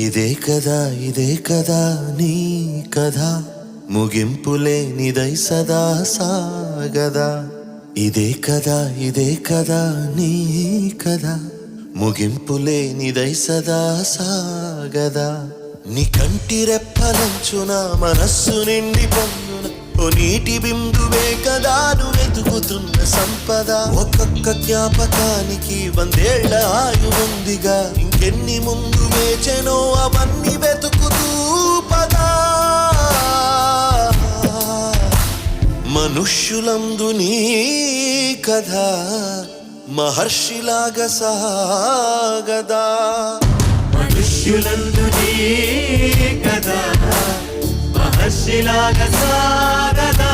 ఇదే కదా నీ కథ ముగింపులే నిదై సదా సాగదా. ఇదే కదా నీ కథ ముగింపులే నిదై సదా సాగదా. నీ కంటి రెప్పలంచున మనస్సు నిండి పొందున ఓ నీటి బిందువే కదా నువ్వు వెతుకుతున్న సంపద. ఒక్కొక్క జ్ఞాపకానికి 100 ఏళ్ల ఆయువుందిగా, ఇంకెన్ని ముందు వేచెనో అవన్నీ వెతుకుతూ పదా. మనుష్యులందు నీ కథ మహర్షిలాగా సాగదా. మనుష్యులందు నీ కథ మహర్షిలాగా సాగదా.